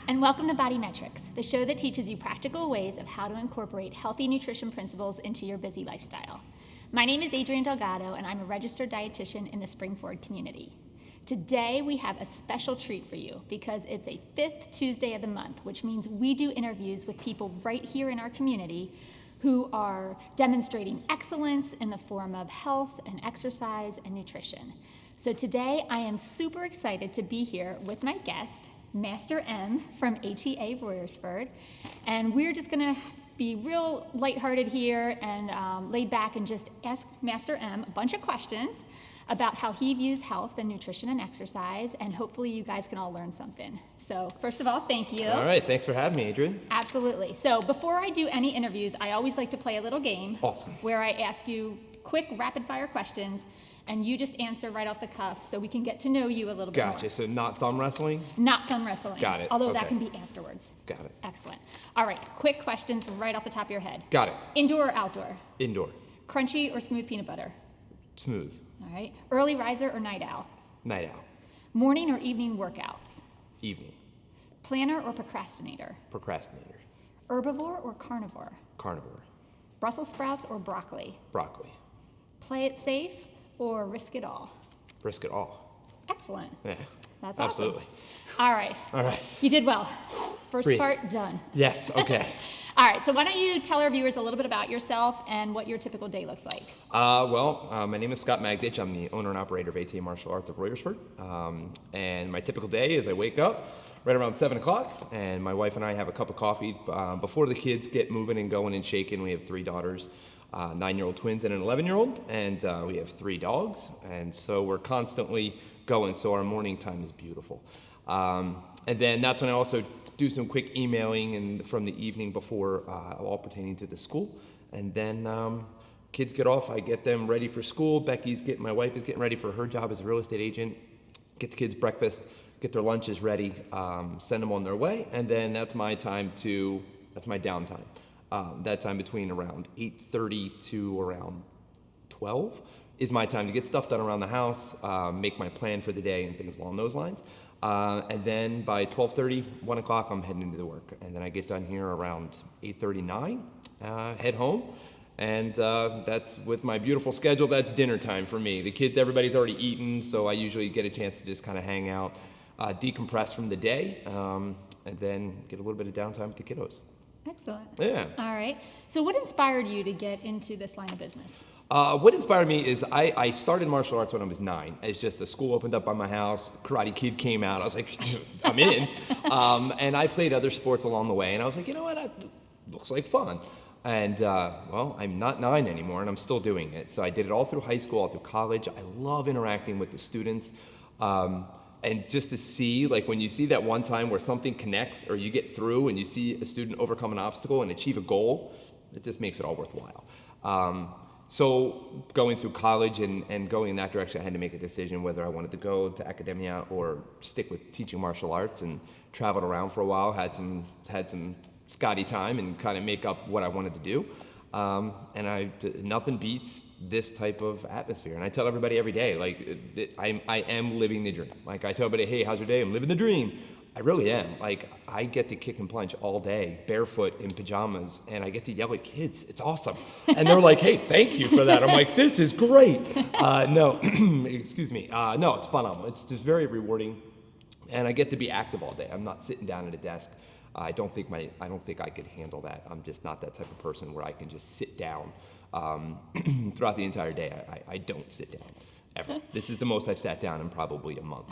and welcome to Body Metrix, the show that teaches you practical ways of how to incorporate healthy nutrition principles into your busy lifestyle. My name is Adrienne Delgado, and I'm a registered dietitian in the Springford community. Today, we have a special treat for you because it's a fifth Tuesday of the month, which means we do interviews with people right here in our community who are demonstrating excellence in the form of health and exercise and nutrition. So today, I am super excited to be here with my guest, Master M from ATA Royersford, and we're just gonna be real lighthearted here and laid back and just ask Master M a bunch of questions about how he views health and nutrition and exercise, and hopefully you guys can all learn something. So first of all, thank you. All right, thanks for having me, Adrienne. Absolutely. So before I do any interviews, I always like to play a little game. Awesome. Where I ask you quick rapid fire questions, and you just answer right off the cuff so we can get to know you a little bit more. Gotcha, so not thumb wrestling? Not thumb wrestling. Got it, Although okay. that can be afterwards. Got it. Excellent. All right, quick questions right off the top of your head. Got it. Indoor or outdoor? Indoor. Crunchy or smooth peanut butter? Smooth. All right. Early riser or night owl? Night owl. Morning or evening workouts? Evening. Planner or procrastinator? Procrastinator. Herbivore or carnivore? Carnivore. Brussels sprouts or broccoli? Broccoli. Play it safe or risk it all? Risk it all. Excellent. Yeah. That's awesome. Absolutely. All right. All right. You did well. First Breathe. part done. Yes, okay. All right, so why don't you tell our viewers a little bit about yourself and what your typical day looks like? My name is Scott Magditch. I'm the owner and operator of ATA Martial Arts of Royersford. And my typical day is I wake up right around 7 o'clock, and my wife and I have a cup of coffee before the kids get moving and going and shaking. We have 3 daughters, 9-year-old twins and an 11-year-old, and we have 3 dogs. And so we're constantly going, so our morning time is beautiful. And then that's when I also do some quick emailing and from the evening before, all pertaining to the school. And then kids get off, I get them ready for school. My wife is getting ready for her job as a real estate agent. Get the kids breakfast, get their lunches ready, send them on their way. And then that's my downtime. That time between around 8:30 to around 12 is my time to get stuff done around the house, make my plan for the day and things along those lines. And then by 12:30, 1 o'clock, I'm heading into the work. And then I get done here around 8:39, head home. And that's with my beautiful schedule, that's dinner time for me. The kids, everybody's already eaten, so I usually get a chance to just kind of hang out, decompress from the day, and then get a little bit of downtime with the kiddos. Excellent. Yeah. All right. So what inspired you to get into this line of business? What inspired me is I started martial arts when I was 9. It's just a school opened up by my house, Karate Kid came out, I was like, I'm in. And I played other sports along the way, and I was like, you know what, that looks like fun. And I'm not 9 anymore, and I'm still doing it. So I did it all through high school, all through college. I love interacting with the students. And just to see, like when you see that one time where something connects or you get through and you see a student overcome an obstacle and achieve a goal, it just makes it all worthwhile. So going through college and going in that direction, I had to make a decision whether I wanted to go to academia or stick with teaching martial arts, and traveled around for a while, had some Scotty time and kind of make up what I wanted to do. And nothing beats this type of atmosphere. And I tell everybody every day, like, I am living the dream. Like, I tell everybody, hey, how's your day? I'm living the dream. I really am. Like, I get to kick and punch all day, barefoot in pajamas, and I get to yell at kids. It's awesome. And they're like, hey, thank you for that. I'm like, this is great. No, excuse me. No, it's fun. It's just very rewarding. And I get to be active all day. I'm not sitting down at a desk. I don't think I could handle that. I'm just not that type of person where I can just sit down throughout the entire day. I don't sit down ever. This is the most I've sat down in probably a month.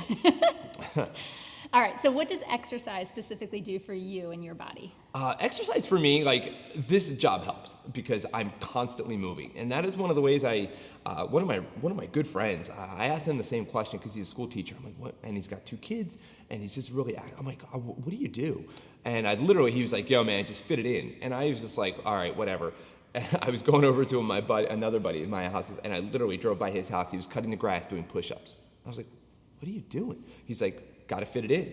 All right, so what does exercise specifically do for you and your body? Exercise for me, like, this job helps because I'm constantly moving, and that is one of the ways one of my good friends, I asked him the same question because he's a school teacher. I'm like, what? And he's got 2 kids, and he's just really active. I'm like, oh, what do you do? And he was like, yo, man, just fit it in. And I was just like, all right, whatever. And I was going over to another buddy in my house, and I literally drove by his house. He was cutting the grass doing push-ups. I was like, what are you doing? He's like, got to fit it in.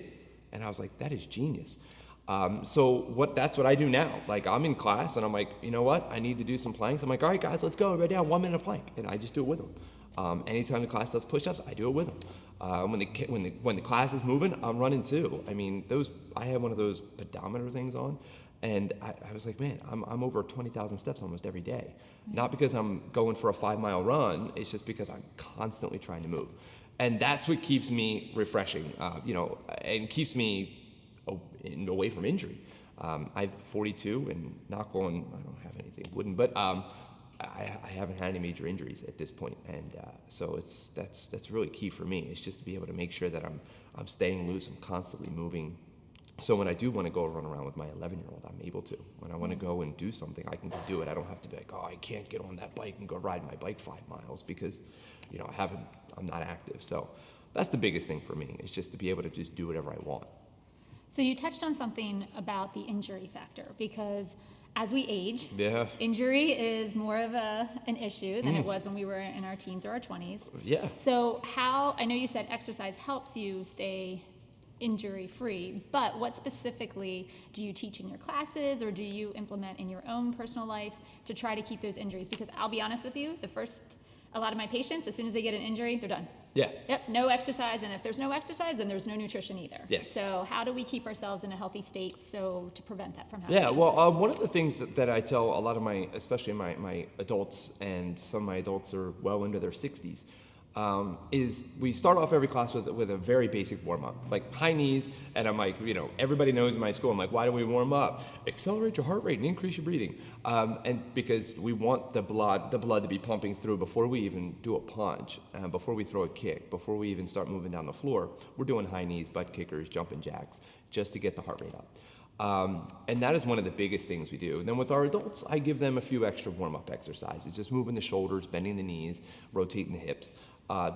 And I was like, that is genius. That's what I do now. Like, I'm in class and I'm like, you know what? I need to do some planks. I'm like, all right, guys, let's go. Right down, 1 minute plank. And I just do it with them. Anytime the class does push-ups, I do it with them. When the class is moving, I'm running too. I mean, I have one of those pedometer things on, and I was like, man, I'm over 20,000 steps almost every day. Not because I'm going for a 5-mile run, it's just because I'm constantly trying to move. And that's what keeps me refreshing, and keeps me away from injury. I'm 42 and knock on, I don't have anything wooden, but I haven't had any major injuries at this point, and so that's really key for me. It's just to be able to make sure that I'm staying loose, I'm constantly moving. So when I do want to go run around with my 11-year-old, I'm able to. When I want to go and do something, I can go do it. I don't have to be like, oh, I can't get on that bike and go ride my bike 5 miles because, I'm not active. So that's the biggest thing for me, is just to be able to just do whatever I want. So you touched on something about the injury factor, because as we age, Yeah. injury is more of an issue than it was when we were in our teens or our 20s. Yeah. So I know you said exercise helps you stay injury-free, but what specifically do you teach in your classes, or do you implement in your own personal life to try to keep those injuries? Because I'll be honest with you, a lot of my patients, as soon as they get an injury, they're done. Yeah. Yep, no exercise, and if there's no exercise, then there's no nutrition either. Yes. So how do we keep ourselves in a healthy state to prevent that from happening? Yeah, well, one of the things that I tell a lot of especially my adults, and some of my adults are well into their 60s, is we start off every class with a very basic warm-up, like high knees, and I'm like, everybody knows in my school, I'm like, why do we warm up? Accelerate your heart rate and increase your breathing. And because we want the blood to be pumping through before we even do a punch, before we throw a kick, before we even start moving down the floor, we're doing high knees, butt kickers, jumping jacks, just to get the heart rate up. And that is one of the biggest things we do. And then with our adults, I give them a few extra warm-up exercises, just moving the shoulders, bending the knees, rotating the hips.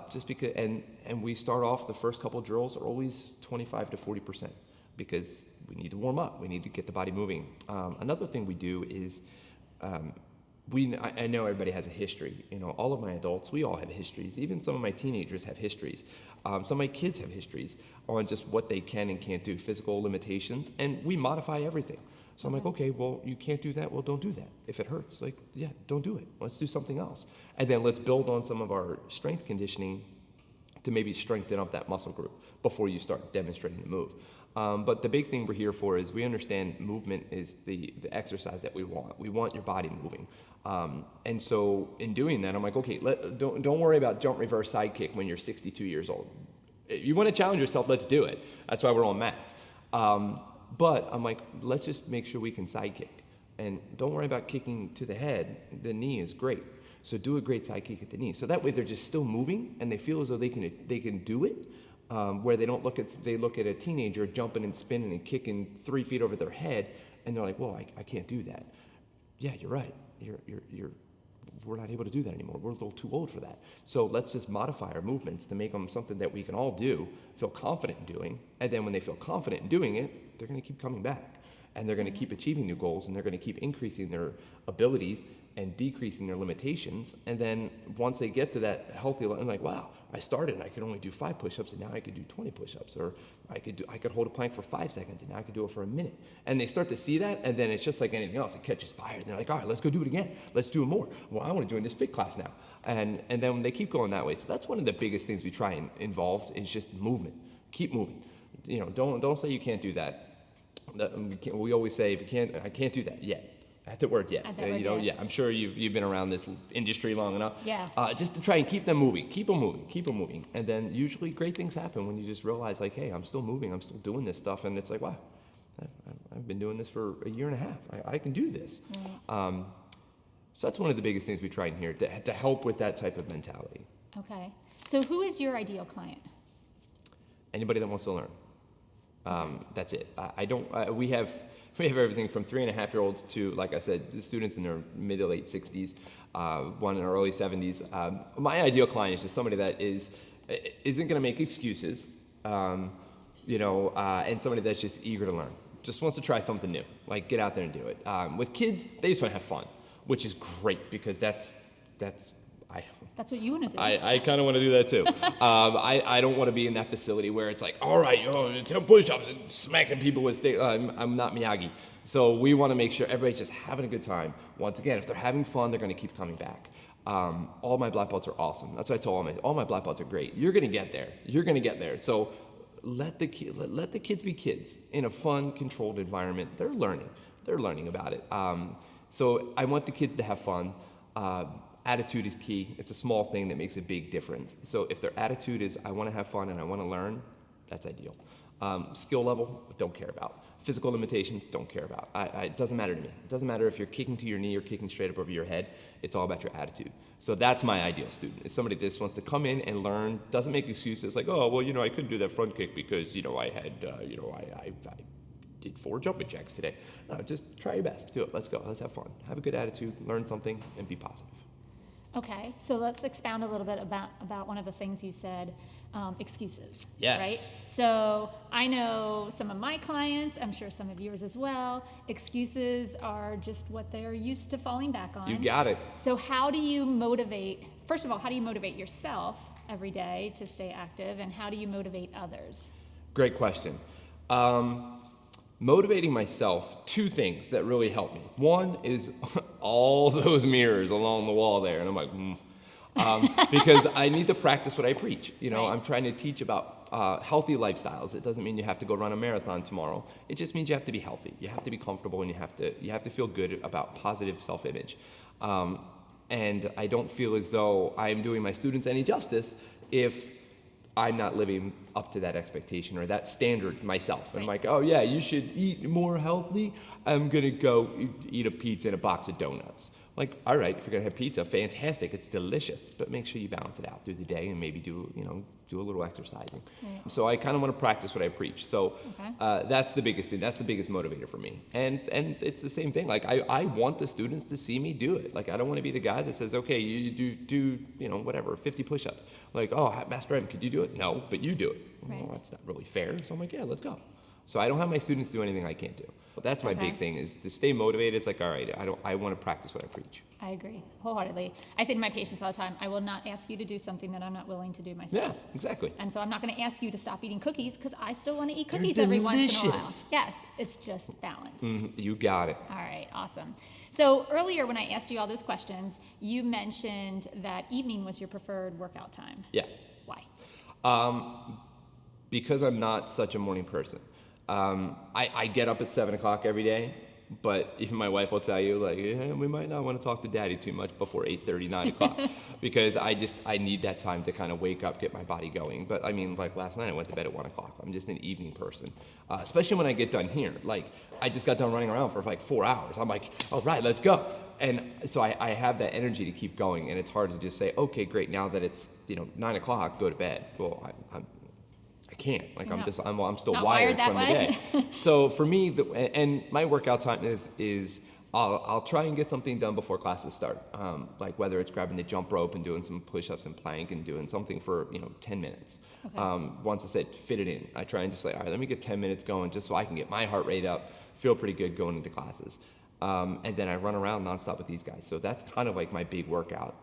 Just because, and we start off, the first couple of drills are always 25 to 40%, because we need to warm up. We need to get the body moving. Another thing we do is, I know everybody has a history. All of my adults, we all have histories. Even some of my teenagers have histories. Some of my kids have histories on just what they can and can't do, physical limitations, and we modify everything. So I'm like, okay, well, you can't do that. Well, don't do that. If it hurts, don't do it. Let's do something else. And then let's build on some of our strength conditioning to maybe strengthen up that muscle group before you start demonstrating the move. But the big thing we're here for is we understand movement is the exercise that we want. We want your body moving. And so in doing that, I'm like, okay, don't worry about jump, reverse, side kick when you're 62 years old. If you want to challenge yourself, let's do it. That's why we're on mats. But I'm like, let's just make sure we can side kick. And don't worry about kicking to the head. The knee is great. So do a great side kick at the knee. So that way they're just still moving, and they feel as though they can do it, where they look at a teenager jumping and spinning and kicking 3 feet over their head, and they're like, whoa, I can't do that. Yeah, you're right. We're not able to do that anymore. We're a little too old for that. So let's just modify our movements to make them something that we can all do, feel confident in doing, and then when they feel confident in doing it, they're going to keep coming back, and they're going to keep achieving new goals, and they're going to keep increasing their abilities and decreasing their limitations. And then once they get to that healthy level, I'm like, wow, I started and I could only do 5 push-ups, and now I could do 20 push-ups, or I could hold a plank for 5 seconds, and now I could do it for a minute. And they start to see that, and then it's just like anything else. It catches fire, and they're like, all right, let's go do it again. Let's do it more. Well, I want to join this fit class now. And then they keep going that way. So that's one of the biggest things we try and involve is just movement. Keep moving. Don't say you can't do that. We always say, I can't do that yet. At the word yet. Yeah. I'm sure you've been around this industry long enough. Yeah. Just to try and keep them moving, keep them moving. And then usually great things happen when you just realize, like, hey, I'm still moving, I'm still doing this stuff, and it's like, wow, I've been doing this for a year and a half. I can do this. Right. So that's one of the biggest things we try in here to help with that type of mentality. Okay. So who is your ideal client? Anybody that wants to learn. That's it. We have everything from 3.5-year-olds to, like I said, the students in their mid to late 60s, one in their early 70s. My ideal client is just somebody that isn't going to make excuses, and somebody that's just eager to learn, just wants to try something new, like get out there and do it. With kids, they just want to have fun, which is great, because that's what you want to do. I kind of want to do that too. I don't want to be in that facility where it's like, all right, 10 push-ups and smacking people with sticks. I'm not Miyagi. So we want to make sure everybody's just having a good time. Once again, if they're having fun, they're going to keep coming back. All my black belts are awesome. That's what I told all my black belts are great. You're gonna get there. You're gonna get there. So let the kids be kids in a fun, controlled environment. They're learning about it. So I want the kids to have fun. Attitude is key. It's a small thing that makes a big difference. So if their attitude is, I want to have fun and I want to learn, that's ideal. Skill level, don't care about. Physical limitations, don't care about. It doesn't matter to me. It doesn't matter if you're kicking to your knee or kicking straight up over your head. It's all about your attitude. So that's my ideal student. It's somebody that just wants to come in and learn, doesn't make excuses like, oh, well, I couldn't do that front kick because, I had, I did 4 jumping jacks today. No, just try your best. Do it. Let's go. Let's have fun. Have a good attitude, learn something, and be positive. Okay, so let's expound a little bit about one of the things you said, excuses. Yes. Right? So I know some of my clients, I'm sure some of yours as well, excuses are just what they're used to falling back on. You got it. So first of all, how do you motivate yourself every day to stay active, and how do you motivate others? Great question. Motivating myself, 2 things that really help me. One is all those mirrors along the wall there, and I'm like, because I need to practice what I preach. Right. I'm trying to teach about healthy lifestyles. It doesn't mean you have to go run a marathon tomorrow. It just means you have to be healthy. You have to be comfortable, and you have to feel good about positive self-image. And I don't feel as though I am doing my students any justice if I'm not living up to that expectation or that standard myself. Right. I'm like, oh yeah, you should eat more healthy. I'm gonna go eat a pizza and a box of donuts. Like, all right, if you're gonna have pizza, fantastic, it's delicious, but make sure you balance it out through the day and maybe do a little exercising. Right. So I kind of want to practice what I preach. So that's the biggest thing. That's the biggest motivator for me. And it's the same thing. Like I want the students to see me do it. Like I don't want to be the guy that says, okay, you do whatever 50 push-ups. Like, oh, Master M, could you do it? No, but you do it. Right. Well, that's not really fair. So I'm like, yeah, let's go. So I don't have my students do anything I can't do. But that's my big thing, is to stay motivated. It's like, all right, I want to practice what I preach. I agree wholeheartedly. I say to my patients all the time, I will not ask you to do something that I'm not willing to do myself. Yeah, exactly. And so I'm not going to ask you to stop eating cookies, because I still want to eat They're cookies every once in a while. delicious. Yes, it's just balance. You got it. All right, awesome. So earlier when I asked you all those questions, you mentioned that evening was your preferred workout time. Yeah. Why? Because I'm not such a morning person. I get up at 7 o'clock every day, but even my wife will tell you, like, yeah, we might not want to talk to Daddy too much before 8:30, 9 o'clock, because I need that time to kind of wake up, get my body going. But I mean, like last night I went to bed at 1 o'clock. I'm just an evening person, especially when I get done here. Like I just got done running around for like 4 hours. I'm like, all right, let's go. And so I have that energy to keep going, and it's hard to just say, okay, great, now that it's 9 o'clock, go to bed. Well, I can't. Like I'm still Not wired that from the way. day. So for me, and my workout time is I'll try and get something done before classes start. Like whether it's grabbing the jump rope and doing some push-ups and plank and doing something for 10 minutes. Okay. Once I said fit it in, I try and just like, all right, let me get 10 minutes going just so I can get my heart rate up, feel pretty good going into classes. And then I run around nonstop with these guys. So that's kind of like my big workout.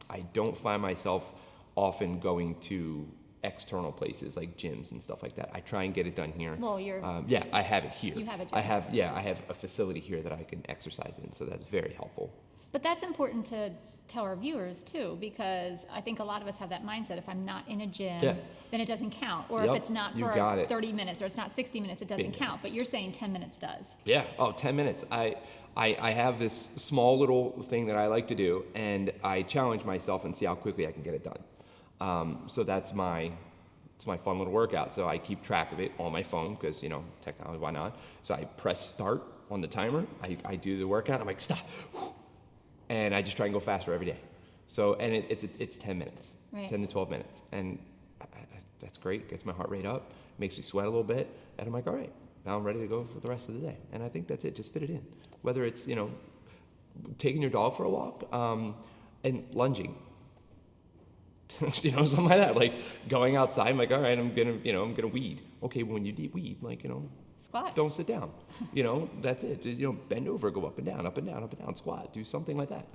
I don't find myself often going to external places like gyms and stuff like that. I try and get it done here. Well, I have it here. You have a gym. I have a facility here that I can exercise in, so that's very helpful. But that's important to tell our viewers too, because I think a lot of us have that mindset. If I'm not in a gym, then it doesn't count. Or if it's not for 30 minutes or it's not 60 minutes, it doesn't count. But you're saying 10 minutes does. Yeah. Oh, 10 minutes. I have this small little thing that I like to do, and I challenge myself and see how quickly I can get it done. So it's my fun little workout. So I keep track of it on my phone because, technology, why not? So I press start on the timer. I do the workout. I'm like, stop. And I just try and go faster every day. So, and it's 10 minutes, right. 10 to 12 minutes. And that's great. Gets my heart rate up, makes me sweat a little bit. And I'm like, all right, now I'm ready to go for the rest of the day. And I think that's it. Just fit it in. Whether it's, taking your dog for a walk, and lunging. Something like that, like going outside. I'm like, all right, I'm gonna weed. Okay, when you weed, like, squat. Don't sit down. That's it. Just, bend over, go up and down, up and down, up and down, squat. Do something like that.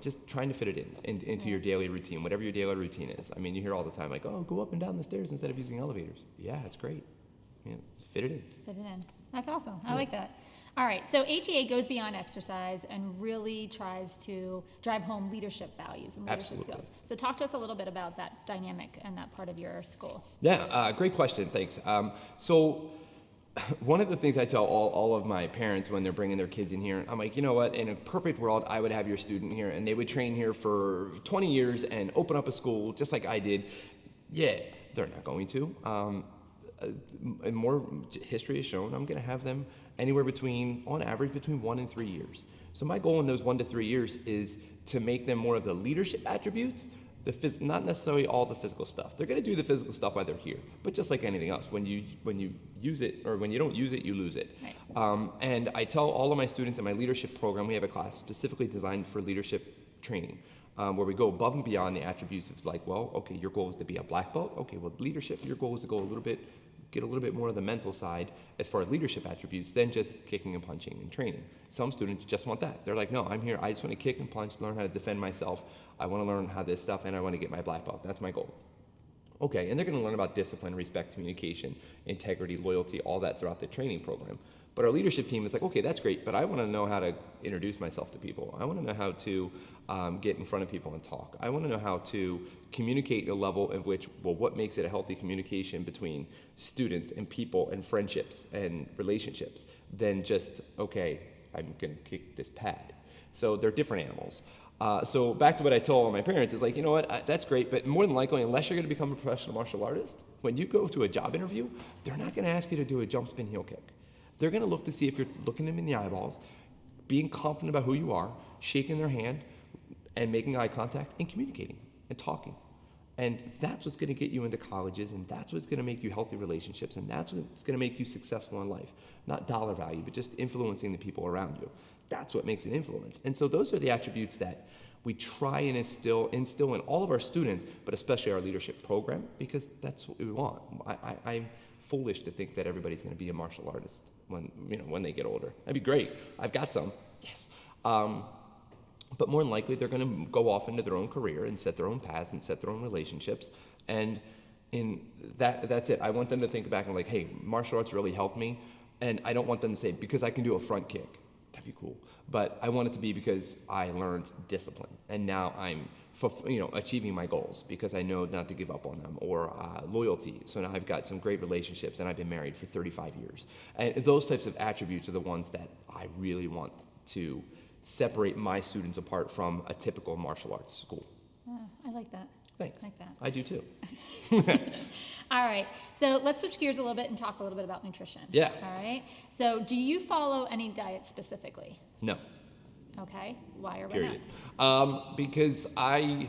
Just trying to fit it into your daily routine, whatever your daily routine is. I mean, you hear all the time, like, oh, go up and down the stairs instead of using elevators. Yeah, it's great. Fit it in. Fit it in. That's awesome. I like that. All right, so ATA goes beyond exercise and really tries to drive home leadership values and leadership Absolutely. skills. So talk to us a little bit about that dynamic and that part of your school. Yeah, great question. Thanks. So one of the things I tell all of my parents when they're bringing their kids in here, I'm like, you know what? In a perfect world, I would have your student here, and they would train here for 20 years and open up a school just like I did. Yeah, they're not going to. And more history has shown, I'm going to have them anywhere between, on average, between 1 and 3 years. So my goal in those 1 to 3 years is to make them more of the leadership attributes, not necessarily all the physical stuff. They're going to do the physical stuff while they're here, but just like anything else, when you use it, or when you don't use it, you lose it. Right. And I tell all of my students in my leadership program, we have a class specifically designed for leadership training, where we go above and beyond the attributes of like, well, okay, your goal is to be a black belt. Okay, well, leadership, your goal is to get a little bit more of the mental side as far as leadership attributes than just kicking and punching and training. Some students just want that. They're like, no, I'm here, I just want to kick and punch, learn how to defend myself. I want to learn how this stuff, and I want to get my black belt. That's my goal. Okay, and they're going to learn about discipline, respect, communication, integrity, loyalty, all that throughout the training program. But our leadership team is like, okay, that's great, but I want to know how to introduce myself to people. I want to know how to get in front of people and talk. I want to know how to communicate at a level in which, well, what makes it a healthy communication between students and people and friendships and relationships than just, okay, I'm going to kick this pad. So they're different animals. So back to what I told all my parents is like, you know what, that's great, but more than likely, unless you're going to become a professional martial artist, when you go to a job interview, they're not going to ask you to do a jump, spin, heel kick. They're going to look to see if you're looking them in the eyeballs, being confident about who you are, shaking their hand, and making eye contact, and communicating and talking. And that's what's going to get you into colleges, and that's what's going to make you healthy relationships, and that's what's going to make you successful in life. Not dollar value, but just influencing the people around you. That's what makes an influence. And so those are the attributes that we try and instill in all of our students, but especially our leadership program, because that's what we want. I'm foolish to think that everybody's going to be a martial artist when they get older. That'd be great. I've got some. Yes. But more than likely, they're going to go off into their own career and set their own paths and set their own relationships. And that's it. I want them to think back and like, hey, martial arts really helped me. And I don't want them to say, because I can do a front kick. That'd be cool. But I want it to be because I learned discipline. And now I'm achieving my goals because I know not to give up on them, or loyalty. So now I've got some great relationships, and I've been married for 35 years. And those types of attributes are the ones that I really want to separate my students apart from a typical martial arts school. I like that. Thanks. I like that. I do too. All right, so let's switch gears a little bit and talk a little bit about nutrition. Yeah. All right, so do you follow any diet specifically? No. Okay, why or why Period. not? Because I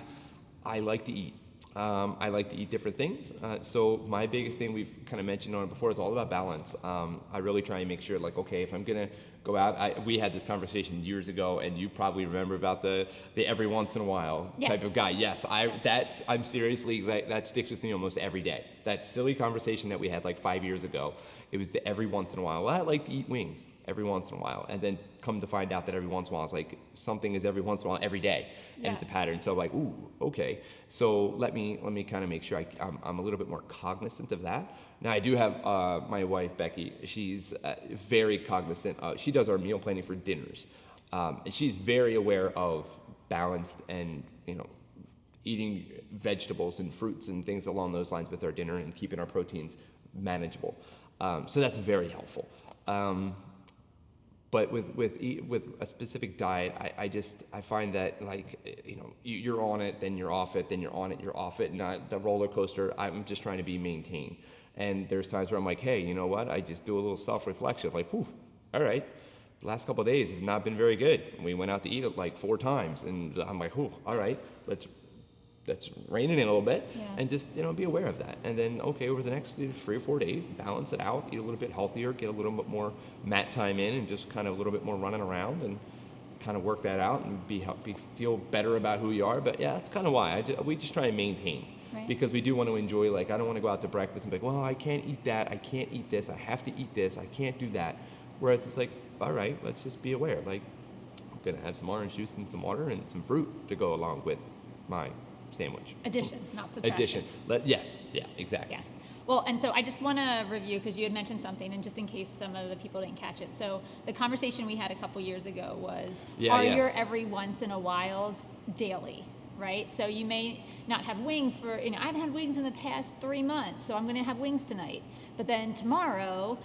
like to eat. I like to eat different things. So my biggest thing, we've kind of mentioned on it before, is all about balance. I really try and make sure, like, okay, if I'm gonna go out, we had this conversation years ago, and you probably remember about the every once in a while type of guy. Yes, I'm seriously, that sticks with me almost every day. That silly conversation that we had like 5 years ago, it was the every once in a while. Well, I like to eat wings every once in a while, and then come to find out that every once in a while is like something is every once in a while every day, and it's a pattern. So like, ooh, okay. So let me kind of make sure I'm a little bit more cognizant of that. Now I do have my wife Becky. She's very cognizant. She does our meal planning for dinners, and she's very aware of balanced and eating vegetables and fruits and things along those lines with our dinner, and keeping our proteins manageable. So that's very helpful. But with a specific diet, I find that, like, you're on it, then you're off it, then you're on it, you're off it, not the roller coaster. I'm just trying to be maintained. And there's times where I'm like, hey, you know what? I just do a little self-reflection, like, whew, all right. The last couple of days have not been very good. We went out to eat like 4 times, and I'm like, whew, all right, let's rein it in a little bit, and just be aware of that. And then, okay, over the next 3 or 4 days, balance it out, eat a little bit healthier, get a little bit more mat time in, and just kind of a little bit more running around, and kind of work that out and feel better about who you are. But yeah, that's kind of why we just try and maintain, because we do want to enjoy. Like, I don't want to go out to breakfast and be like, well, I can't eat that, I can't eat this, I have to eat this, I can't do that. Whereas it's like, all right, let's just be aware. Like, I'm gonna have some orange juice and some water and some fruit to go along with my sandwich. Addition, not subtraction. Addition. Yes. Yeah. Exactly. Yes. Well, and so I just want to review, because you had mentioned something, and just in case some of the people didn't catch it. So the conversation we had a couple years ago was, are your every once in a whiles daily, right? So you may not have wings for, I haven't had wings in the past 3 months, so I'm going to have wings tonight. But then tomorrow,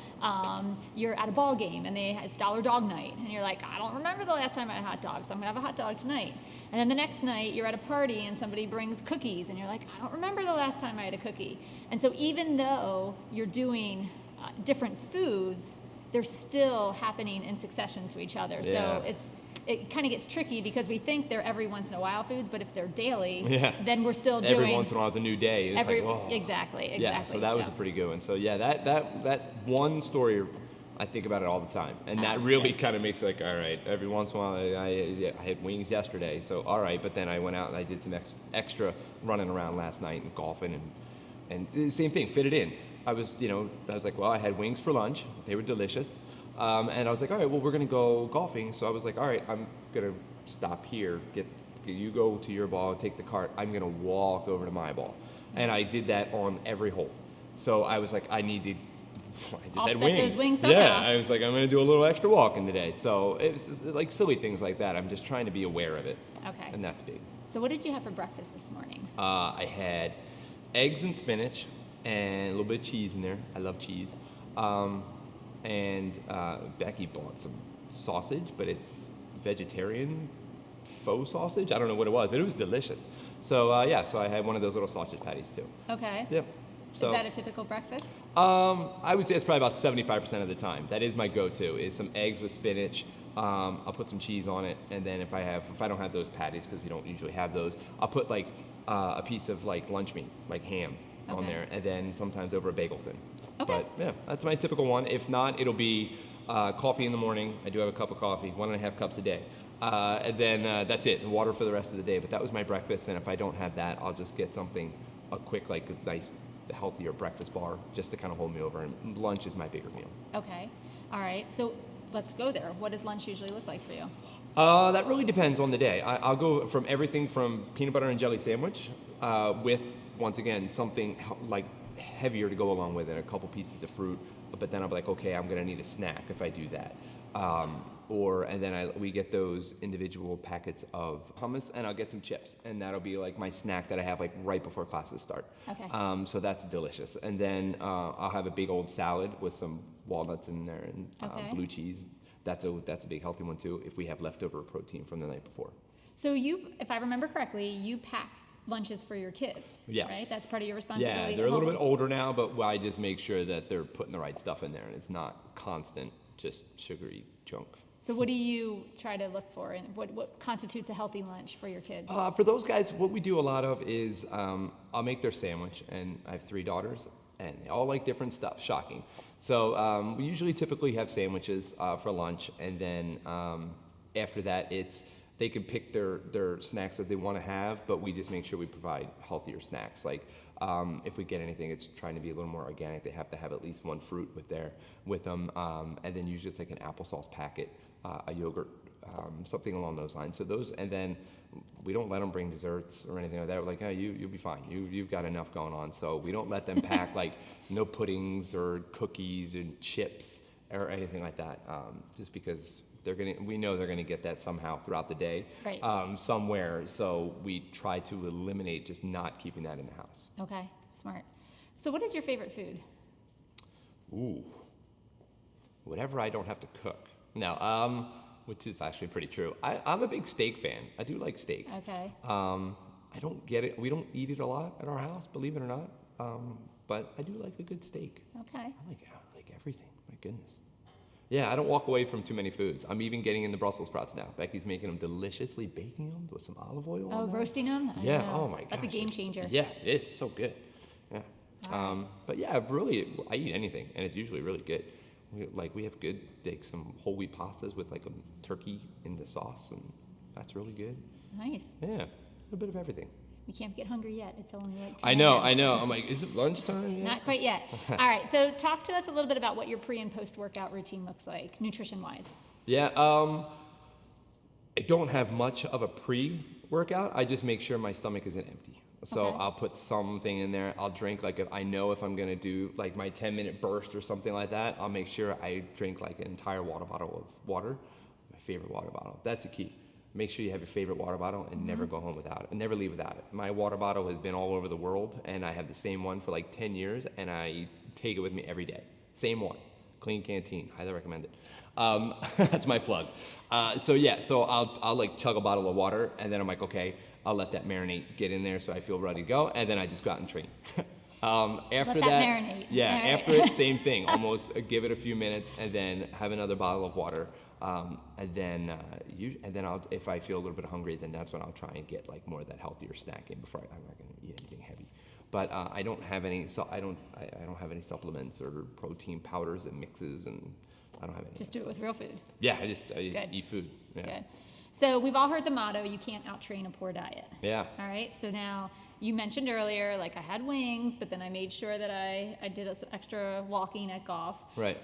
you're at a ball game, and it's Dollar Dog Night, and you're like, I don't remember the last time I had a hot dog, so I'm going to have a hot dog tonight. And then the next night, you're at a party, and somebody brings cookies, and you're like, I don't remember the last time I had a cookie. And so even though you're doing different foods, they're still happening in succession to each other. Yeah. So it kind of gets tricky, because we think they're every once in a while foods, but if they're daily, then we're still doing every once in a while is a new day. It's like, whoa. Exactly. Yeah, so that was a pretty good one. So yeah, that one story, I think about it all the time, and that really kind of makes it like, all right, every once in a while I had wings yesterday, so all right, but then I went out and I did some extra running around last night and golfing, and the same thing, fit it in. I was like, well, I had wings for lunch, they were delicious. And I was like, all right, well, we're going to go golfing. So I was like, all right, I'm going to stop here. You go to your ball, take the cart. I'm going to walk over to my ball. And I did that on every hole. So I was like, I just had wings. Those wings somehow. Yeah, I was like, I'm going to do a little extra walking today. So it was just like silly things like that. I'm just trying to be aware of it. Okay. And that's big. So what did you have for breakfast this morning? I had eggs and spinach and a little bit of cheese in there. I love cheese. And Becky bought some sausage, but it's vegetarian faux sausage. I don't know what it was, but it was delicious. So so I had one of those little sausage patties too. Okay. Yep. So, is that a typical breakfast? I would say it's probably about 75% of the time. That is my go-to, is some eggs with spinach. I'll put some cheese on it, and then if I don't have those patties, because we don't usually have those, I'll put like a piece of like lunch meat, like ham, on there, and then sometimes over a bagel thin. Okay. But yeah, that's my typical one. If not, it'll be coffee in the morning. I do have a cup of coffee, 1.5 cups a day. And then that's it, and water for the rest of the day. But that was my breakfast, and if I don't have that, I'll just get something, a quick, like a nice, healthier breakfast bar, just to kind of hold me over. And lunch is my bigger meal. Okay. All right. So let's go there. What does lunch usually look like for you? That really depends on the day. I'll go from everything from peanut butter and jelly sandwich with, once again, something like heavier to go along with it, a couple pieces of fruit, but then I'll be like, okay, I'm going to need a snack if I do that. And then we get those individual packets of hummus, and I'll get some chips, and that'll be like my snack that I have like right before classes start. Okay. So that's delicious. And then I'll have a big old salad with some walnuts in there and blue cheese. That's a big healthy one too, if we have leftover protein from the night before. So if I remember correctly, you pack lunches for your kids, yes. Right? That's part of your responsibility. Yeah, they're a little bit older now, but I just make sure that they're putting the right stuff in there, and it's not constant, just sugary junk. So what do you try to look for, and what constitutes a healthy lunch for your kids? For those guys, what we do a lot of is I'll make their sandwich, and I have 3 daughters, and they all like different stuff, shocking. So we usually typically have sandwiches for lunch, and then after that, they can pick their snacks that they want to have, but we just make sure we provide healthier snacks. Like if we get anything, it's trying to be a little more organic. They have to have at least one fruit with them, and then usually it's like an applesauce packet, a yogurt, something along those lines. So those, and then we don't let them bring desserts or anything like that. We're like, oh, you'll be fine. You've got enough going on. So we don't let them pack like no puddings or cookies and chips or anything like that, just because we know they're gonna get that somehow throughout the day, right. Somewhere. So we try to eliminate just not keeping that in the house. Okay, smart. So what is your favorite food? Ooh, whatever I don't have to cook. No, which is actually pretty true. I'm a big steak fan. I do like steak. Okay. I don't get it. We don't eat it a lot at our house, believe it or not. But I do like a good steak. Okay. I like everything. My goodness. Yeah, I don't walk away from too many foods. I'm even getting into Brussels sprouts now. Becky's making them deliciously, baking them with some olive oil. Oh, roasting them? Yeah. Oh my gosh. That's a game changer. Yeah, it's so good. Yeah. Right. But yeah, really, I eat anything, and it's usually really good. We have good, like some whole wheat pastas with like a turkey in the sauce, and that's really good. Nice. Yeah, a bit of everything. We can't get hungry yet. It's only like 10 I know. I'm like, is it lunchtime yet? Not quite yet. All right, so talk to us a little bit about what your pre- and post-workout routine looks like, nutrition-wise. Yeah, I don't have much of a pre-workout. I just make sure my stomach isn't empty. So Okay. I'll put something in there. I'll drink, like, if I know if I'm gonna do like my 10-minute burst or something like that, I'll make sure I drink like an entire water bottle of water, my favorite water bottle. That's the key. Make sure you have your favorite water bottle and never go home without it, and never leave without it. My water bottle has been all over the world, and I have the same one for like 10 years, and I take it with me every day. Same one. Clean Canteen, highly recommend it. That's my plug. So I'll like chug a bottle of water, and then I'm like, okay, I'll let that marinate, get in there so I feel ready to go, and then I just go out and train. After that marinate. Yeah, All right. after it, same thing. Almost give it a few minutes, and then have another bottle of water, and then I'll, if I feel a little bit hungry, then that's when I'll try and get like more of that healthier snack in before I'm not going to eat anything heavy. But I don't have any. So I don't have any supplements or protein powders and mixes, and I don't have any. Just do it with real food. Yeah, I just Good. eat food. Yeah. Good. So we've all heard the motto, you can't out-train a poor diet. Yeah. All right, so now you mentioned earlier, like I had wings, but then I made sure that I did some extra walking at golf. Right.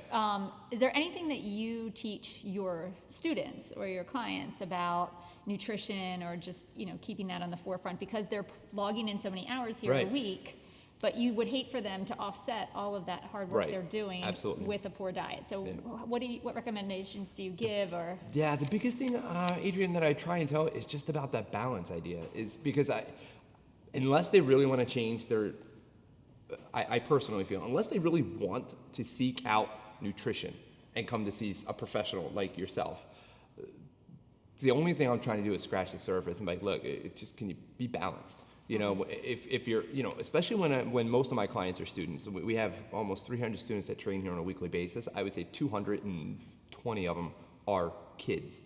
Is there anything that you teach your students or your clients about nutrition or just, keeping that on the forefront because they're logging in so many hours here a Right. week, but you would hate for them to offset all of that hard work Right. they're doing Absolutely. with a poor diet. So Yeah. what recommendations do you give or? Yeah, the biggest thing, Adrian, that I try and tell is just about that balance idea. Is because unless they really want to change I personally feel, unless they really want to seek out nutrition and come to see a professional like yourself, the only thing I'm trying to do is scratch the surface and be like, look, can you be balanced? If you're, especially when most of my clients are students, we have almost 300 students that train here on a weekly basis. I would say 220 of them are kids.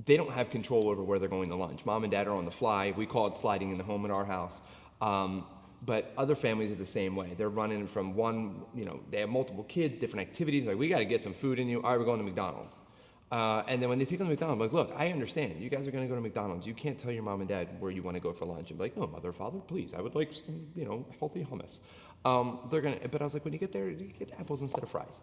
They don't have control over where they're going to lunch. Mom and dad are on the fly. We call it sliding in the home at our house. But other families are the same way. They're running from one, they have multiple kids, different activities. Like, we got to get some food in you. All right, we're going to McDonald's. And then when they take them to McDonald's, I'm like, look, I understand. You guys are going to go to McDonald's. You can't tell your mom and dad where you want to go for lunch. And be like, no, mother, father, please. I would like some, healthy hummus. But I was like, when you get there, you get apples instead of fries.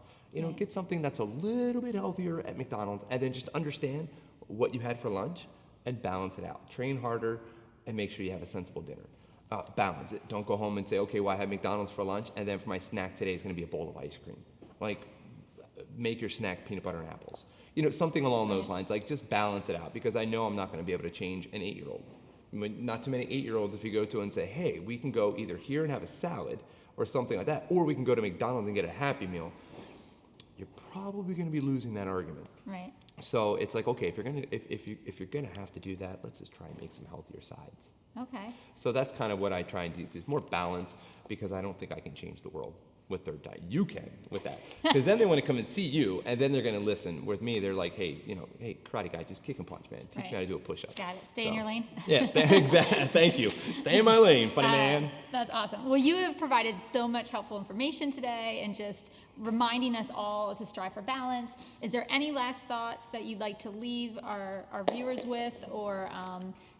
Get something that's a little bit healthier at McDonald's, and then just understand what you had for lunch and balance it out. Train harder and make sure you have a sensible dinner. Balance it. Don't go home and say, okay, well, I had McDonald's for lunch, and then for my snack today is going to be a bowl of ice cream. Like, make your snack peanut butter and apples. Something along those lines. Like, just balance it out, because I know I'm not going to be able to change an 8-year-old. Not too many 8-year-olds, if you go to and say, hey, we can go either here and have a salad or something like that, or we can go to McDonald's and get a Happy Meal, you're probably going to be losing that argument. Right. So it's like, okay, if you're gonna have to do that, let's just try and make some healthier sides. Okay. So that's kind of what I try and do. There's more balance, because I don't think I can change the world with their diet. You can with that, because then they want to come and see you, and then they're going to listen. With me, they're like, hey, hey, karate guy, just kick and punch, man. Teach me how to do a push-up. Got it. Stay in your lane. Yeah, exactly. Thank you. Stay in my lane, funny man. That's awesome. Well, you have provided so much helpful information today, and just reminding us all to strive for balance. Is there any last thoughts that you'd like to leave our viewers with, or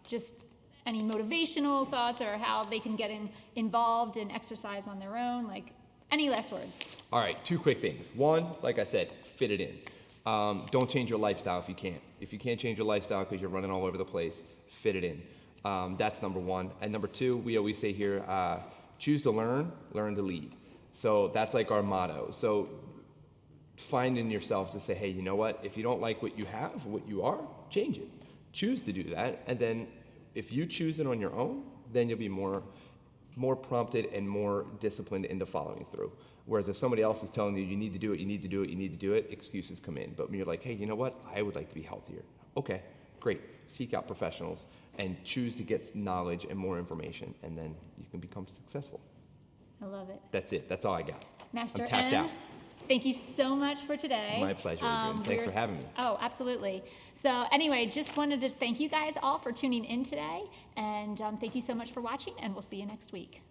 just any motivational thoughts, or how they can get involved in exercise on their own? Like, any last words? All right, 2 quick things. One, like I said, fit it in. Don't change your lifestyle if you can't. If you can't change your lifestyle because you're running all over the place, fit it in. That's number 1. And number 2, we always say here, choose to learn to lead. So that's like our motto. So find in yourself to say, hey, you know what? If you don't like what you have, what you are, change it. Choose to do that. And then if you choose it on your own, then you'll be more prompted and more disciplined into following through. Whereas if somebody else is telling you, you need to do it, you need to do it, you need to do it, excuses come in. But when you're like, hey, you know what? I would like to be healthier. Okay, great. Seek out professionals and choose to get knowledge and more information, and then you can become successful. I love it. That's it. That's all I got. Master I'm tapped M, out. thank you so much for today. My pleasure, Adrian. Thanks for having me. Oh, absolutely. So anyway, just wanted to thank you guys all for tuning in today, and thank you so much for watching, and we'll see you next week.